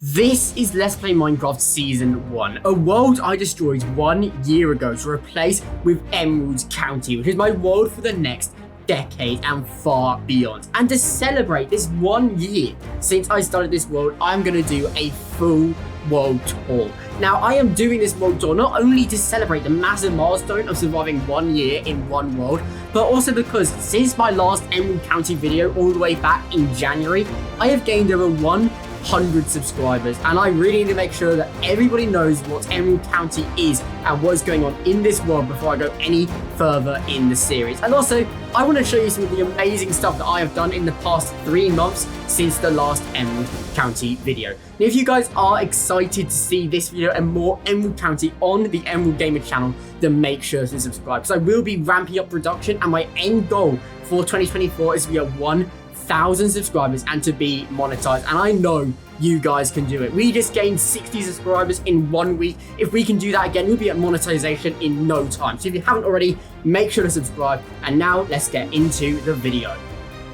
This is Let's Play Minecraft Season 1, a world I destroyed 1 year ago to replace with Emerald County, which is my world for the next decade and far beyond. And to celebrate this 1 year since I started this world, I'm going to do a full world tour. Now, I am doing this world tour not only to celebrate the massive milestone of surviving 1 year in one world, but also because since my last Emerald County video all the way back in January, I have gained over 100 subscribers, and I really need to make sure that everybody knows what Emerald County is and what's going on in this world before I go any further in the series. And also, I want to show you some of the amazing stuff that I have done in the past 3 months since the last Emerald County video. Now, if you guys are excited to see this video and more Emerald County on the Emerald Gamer channel, then make sure to subscribe, because I will be ramping up production, and my end goal for 2024 is to be at 1,000 subscribers and to be monetized, and I know you guys can do it. We just gained 60 subscribers in 1 week. If we can do that again, we'll be at monetization in no time. So if you haven't already, make sure to subscribe. And now let's get into the video.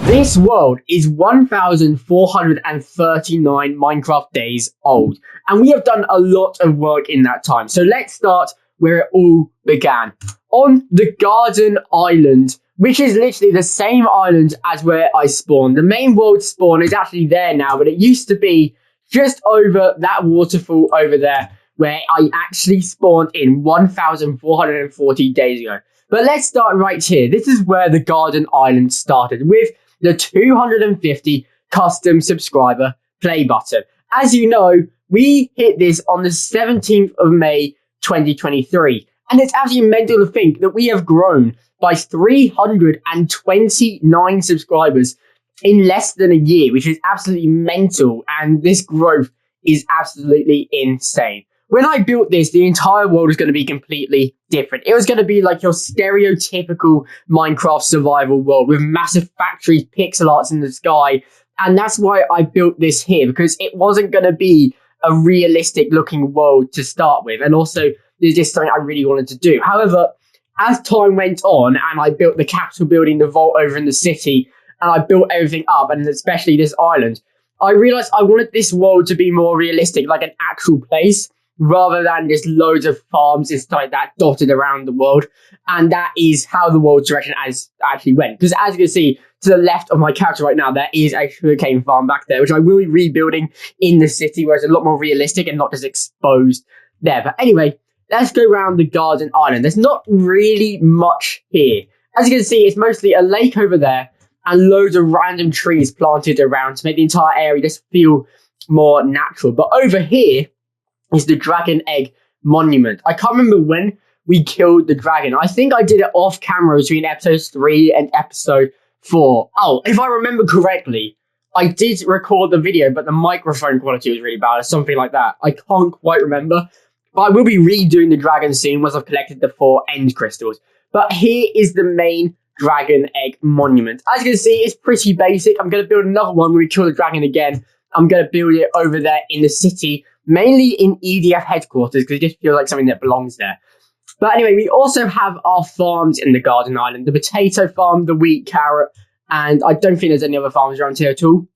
This world is 1,439 Minecraft days old, and we have done a lot of work in that time. So let's start where it all began, on the Garden Island, which is literally the same island as where I spawned. The main world spawn is actually there now, but it used to be just over that waterfall over there where I actually spawned in 1,440 days ago. But let's start right here. This is where the Garden Island started, with the 250 custom subscriber play button. As you know, we hit this on the 17th of May 2023, and it's absolutely mental to think that we have grown by 329 subscribers in less than a year, which is absolutely mental, and this growth is absolutely insane. When I built this, the entire world was going to be completely different. It was going to be like your stereotypical Minecraft survival world with massive factories, pixel arts in the sky, and that's why I built this here, because it wasn't going to be a realistic looking world to start with, and also there's just something I really wanted to do. However, as time went on and I built the Capitol building, the vault over in the city, and I built everything up, and especially this island, I realized I wanted this world to be more realistic, like an actual place, rather than just loads of farms and stuff like that dotted around the world. And that is how the world direction actually went. Because as you can see, to the left of my character right now, there is a sugarcane farm back there, which I will be rebuilding in the city, where it's a lot more realistic and not just exposed there. But anyway, let's go around the Garden Island. There's not really much here. As you can see, it's mostly a lake over there and loads of random trees planted around to make the entire area just feel more natural. But over here is the Dragon Egg Monument. I can't remember when we killed the dragon. I think I did it off camera between episode 3 and episode 4. Oh, if I remember correctly, I did record the video, but the microphone quality was really bad or something like that. I can't quite remember. But I will be redoing the dragon scene once I've collected the 4 end crystals. But here is the main Dragon Egg Monument. As you can see, it's pretty basic. I'm going to build another one where we kill the dragon again. I'm going to build it over there in the city, mainly in EDF headquarters, because it just feels like something that belongs there. But anyway, we also have our farms in the Garden Island. The potato farm, the wheat, carrot, and I don't think there's any other farms around here at all.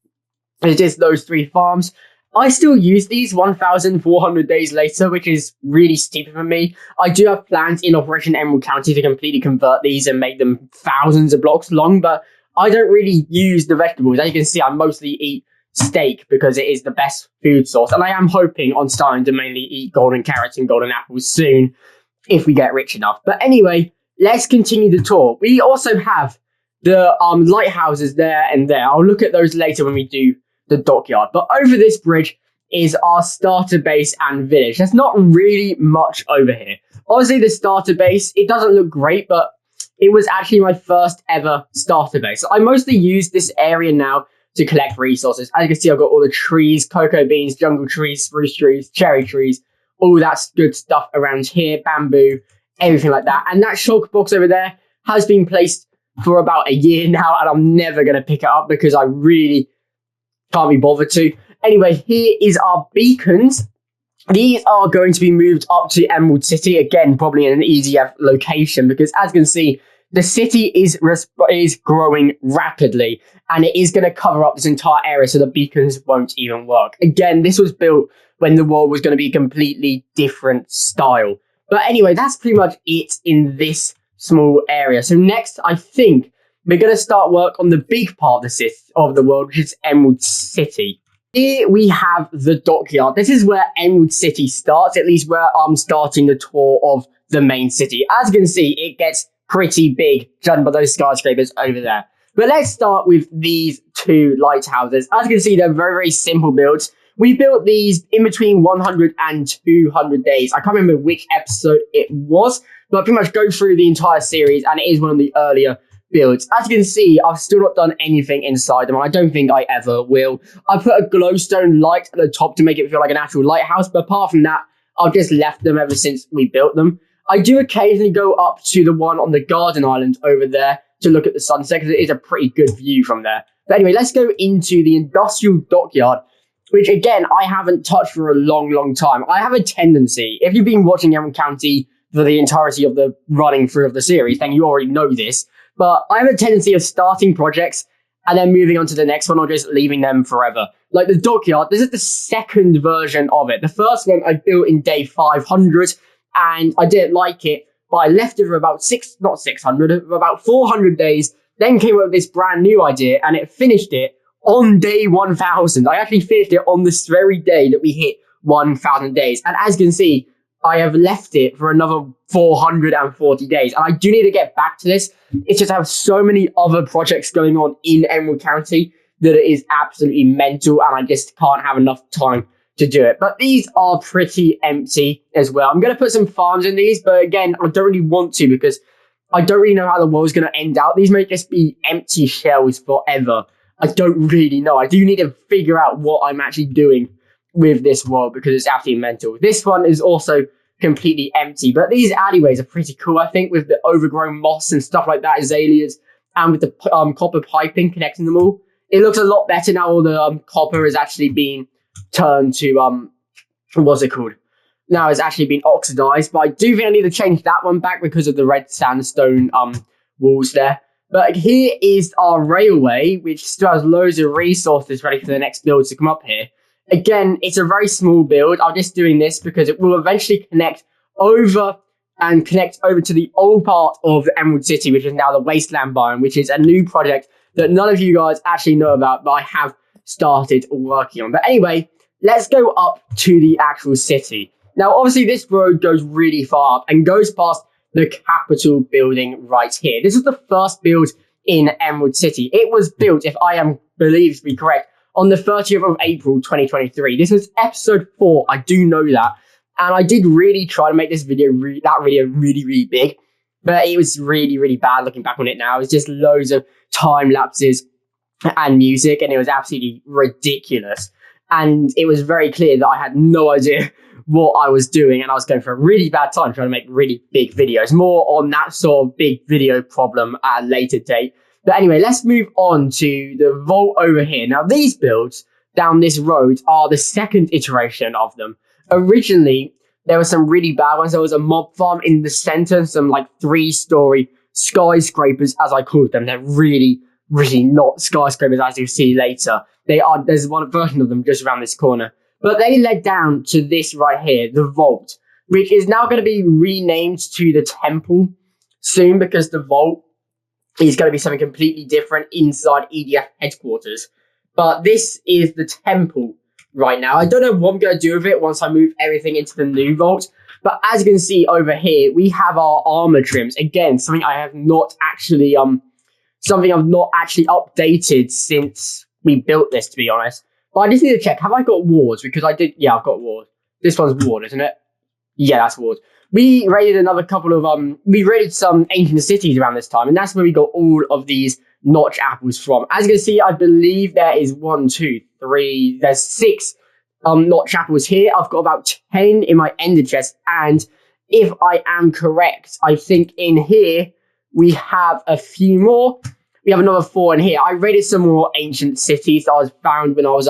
It's just those 3 farms. I still use these 1,400 days later, which is really stupid for me. I do have plans in Operation Emerald County to completely convert these and make them thousands of blocks long, but I don't really use the vegetables. As you can see, I mostly eat steak because it is the best food source, and I am hoping on starting to mainly eat golden carrots and golden apples soon if we get rich enough. But anyway, let's continue the tour. We also have the lighthouses there and there. I'll look at those later when we do the dockyard. But over this bridge is our starter base and village. There's not really much over here. Obviously, the starter base, it doesn't look great, but it was actually my first ever starter base. So I mostly use this area now to collect resources. As you can see, I've got all the trees, cocoa beans, jungle trees, spruce trees, cherry trees, all that good stuff around here, bamboo, everything like that. And that shulker box over there has been placed for about a year now, and I'm never going to pick it up because I really can't be bothered to. Anyway, here is our beacons. These are going to be moved up to Emerald City, again, probably in an EDF location, because as you can see, the city is growing rapidly, and it is going to cover up this entire area so the beacons won't even work. Again, this was built when the world was going to be a completely different style. But anyway, that's pretty much it in this small area. So next, I think we're going to start work on the big part of the world, which is Emerald City. Here we have the dockyard. This is where Emerald City starts, at least where I'm starting the tour of the main city. As you can see, it gets pretty big, judging by those skyscrapers over there. But let's start with these two lighthouses. As you can see, they're very, very simple builds. We built these in between 100 and 200 days. I can't remember which episode it was, but I pretty much go through the entire series, and it is one of the earlier builds. As you can see, I've still not done anything inside them, and I don't think I ever will. I put a glowstone light at the top to make it feel like an actual lighthouse, but apart from that, I've just left them ever since we built them. I do occasionally go up to the one on the Garden Island over there to look at the sunset, because it is a pretty good view from there. But anyway, let's go into the industrial dockyard, which again, I haven't touched for a long, long time. I have a tendency, if you've been watching Emerald County for the entirety of the running through of the series, then you already know this. But I have a tendency of starting projects and then moving on to the next one, or just leaving them forever. Like the dockyard, this is the second version of it. The first one I built in day 500, and I didn't like it, but I left it for about about 400 days, then came up with this brand new idea, and it finished it on day 1000. I actually finished it on this very day that we hit 1000 days. And as you can see, I have left it for another 440 days. And I do need to get back to this. It's just I have so many other projects going on in Emerald County that it is absolutely mental, and I just can't have enough time to do it. But these are pretty empty as well. I'm going to put some farms in these, but again, I don't really want to, because I don't really know how the world's going to end out. These may just be empty shells forever. I don't really know. I do need to figure out what I'm actually doing with this world, because it's absolutely mental. This one is also completely empty, but these alleyways are pretty cool, I think, with the overgrown moss and stuff like that, azaleas, and with the copper piping connecting them all. It looks a lot better now. All the copper is actually being turned to, what's it called? Now it's actually been oxidized, but I do think I need to change that one back because of the red sandstone walls there. But here is our railway, which still has loads of resources ready for the next build to come up here. Again, it's a very small build. I'm just doing this because it will eventually connect over to the old part of the Emerald City, which is now the Wasteland biome, which is a new project that none of you guys actually know about, but I have started working on. But anyway, let's go up to the actual city. Now, obviously, this road goes really far up and goes past the Capitol building right here. This is the first build in Emerald City. It was built, if I am believed to be correct, on the 30th of April 2023. This was episode 4. I do know that. And I did really try to make this video, really, really big. But it was really, really bad looking back on it now. It's just loads of time lapses and music, and it was absolutely ridiculous. And it was very clear that I had no idea what I was doing, and I was going for a really bad time trying to make really big videos. More on that sort of big video problem at a later date. But anyway, let's move on to the vault over here. Now, these builds down this road are the second iteration of them. Originally, there were some really bad ones. There was a mob farm in the center, some like 3-story skyscrapers, as I called them. They're really, really not skyscrapers, as you'll see later. There's one version of them just around this corner. But they led down to this right here, the vault, which is now going to be renamed to the temple soon, because the vault is going to be something completely different inside EDF headquarters. But this is the temple right now. I don't know what I'm going to do with it once I move everything into the new vault. But as you can see over here, we have our armor trims. Again, something I've not actually updated since we built this, to be honest. But I just need to check, have I got wards? Because I did, yeah, I've got ward. This one's ward, isn't it? Yeah, that's ward. We raided another couple of, we raided some ancient cities around this time, and that's where we got all of these notch apples from. As you can see, I believe there is there's 6 notch apples here. I've got about 10 in my ender chest, and if I am correct, I think in here we have a few more. We have another 4 in here. I raided some more ancient cities that I was found when I was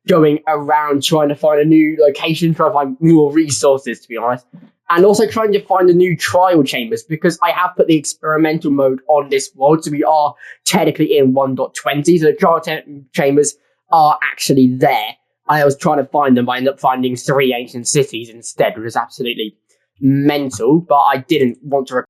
going around trying to find a new location, trying to find more resources, to be honest. and also trying to find the new trial chambers, because I have put the experimental mode on this world, so we are technically in 1.20, so the trial chambers are actually there. I was trying to find them, but I ended up finding 3 ancient cities instead, which is absolutely mental, but I didn't want to